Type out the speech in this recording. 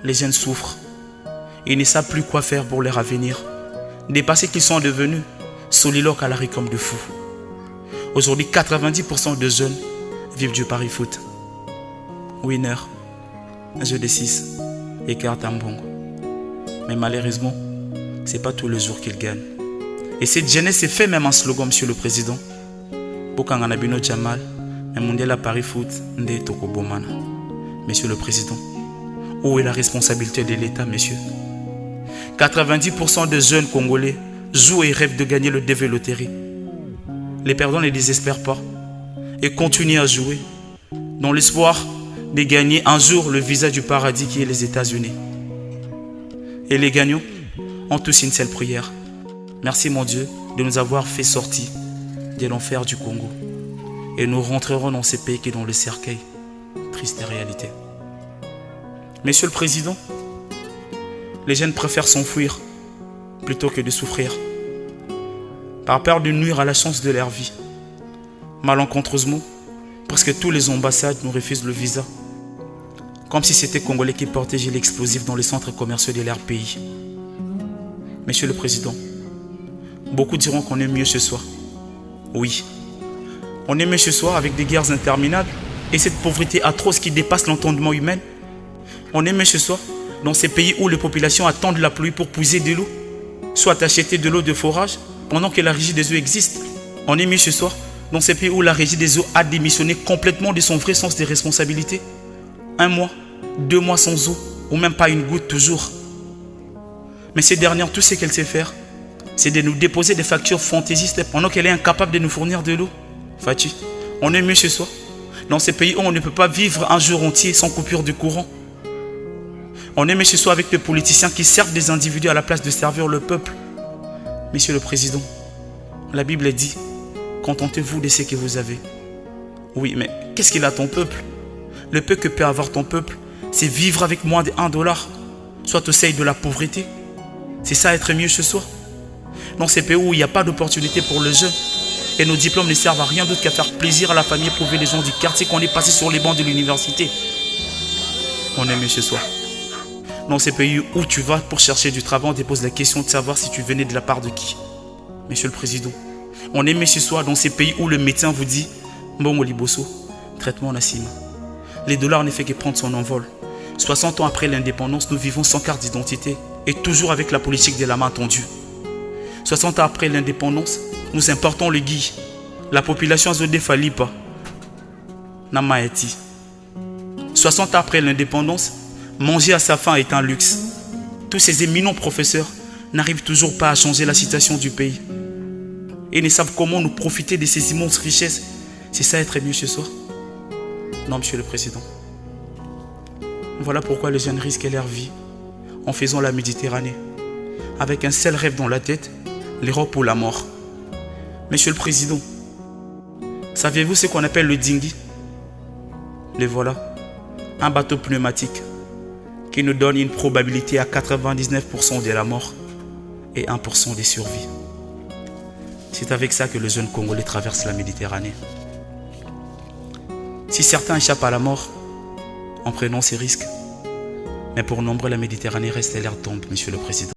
les jeunes souffrent. Ils ne savent plus quoi faire pour leur avenir. Dépassés qu'ils sont devenus, soliloques à la rue comme de fous. Aujourd'hui, 90% de jeunes vivent du pari-foot. Winner, un jeu de 6 et carte en bon. Mais malheureusement, ce n'est pas tous les jours qu'ils gagnent. Et cette jeunesse s'est fait même un slogan, Monsieur le Président. Bokanganabino Jamal, un mondial à pari-foot, Nde Tokobomana. Monsieur le Président, où est la responsabilité de l'État, monsieur? 90% des jeunes Congolais jouent et rêvent de gagner le DV Loterie. Les perdants ne désespèrent pas et continuent à jouer dans l'espoir de gagner un jour le visa du paradis qui est les États-Unis. Et les gagnants ont tous une seule prière. Merci mon Dieu de nous avoir fait sortir de l'enfer du Congo. Et nous rentrerons dans ces pays qui sont dans le cercueil. Triste réalité. Monsieur le Président, les jeunes préfèrent s'enfuir plutôt que de souffrir, par peur de nuire à la chance de leur vie. Malencontreusement, presque tous les ambassades nous refusent le visa, comme si c'était Congolais qui portaient gilets explosifs dans les centres commerciaux de leur pays. Monsieur le Président, beaucoup diront qu'on est mieux ce soir. Oui, on est mieux ce soir avec des guerres interminables et cette pauvreté atroce qui dépasse l'entendement humain. On est mieux ce soir dans ces pays où les populations attendent la pluie pour puiser de l'eau, soit acheter de l'eau de forage pendant que la régie des eaux existe. On est mieux ce soir dans ces pays où la régie des eaux a démissionné complètement de son vrai sens des responsabilités. 1 mois, 2 mois sans eau, ou même pas une goutte toujours. Mais ces dernières, tout ce qu'elle sait faire, c'est de nous déposer des factures fantaisistes pendant qu'elle est incapable de nous fournir de l'eau. Fatih, on est mieux ce soir dans ces pays où on ne peut pas vivre un jour entier sans coupure de courant. On est mieux ce soir avec des politiciens qui servent des individus à la place de servir le peuple. Monsieur le Président, la Bible dit, contentez-vous de ce que vous avez. Oui, mais qu'est-ce qu'il a ton peuple? Le peu que peut avoir ton peuple, c'est vivre avec moins de 1 dollar, soit au seuil de la pauvreté. C'est ça être mieux ce soir. Dans ces pays où il n'y a pas d'opportunité pour les jeunes, et nos diplômes ne servent à rien d'autre qu'à faire plaisir à la famille et prouver les gens du quartier qu'on est passé sur les bancs de l'université. On est mieux ce soir. Dans ces pays où tu vas pour chercher du travail, on te pose la question de savoir si tu venais de la part de qui. Monsieur le Président, on est mieux ce soir dans ces pays où le médecin vous dit Mbongo Liboso, traitement Nassima. Les dollars ne fait que prendre son envol. 60 ans après l'indépendance, nous vivons sans carte d'identité et toujours avec la politique de la main tendue. 60 ans après l'indépendance, nous importons le gui. La population a zodé Falipa. Namaeti. 60 ans après l'indépendance, manger à sa faim est un luxe. Tous ces éminents professeurs n'arrivent toujours pas à changer la situation du pays. Et ne savent comment nous profiter de ces immenses richesses. C'est ça être mieux ce soir? Non, Monsieur le Président. Voilà pourquoi les jeunes risquent leur vie en faisant la Méditerranée, avec un seul rêve dans la tête, l'Europe ou la mort. Monsieur le Président, saviez-vous ce qu'on appelle le dinghy? Le voilà, un bateau pneumatique qui nous donne une probabilité à 99% de la mort et 1% de survie. C'est avec ça que les jeunes Congolais traversent la Méditerranée. Si certains échappent à la mort en prenant ces risques, mais pour nombreux la Méditerranée reste leur tombe, Monsieur le Président.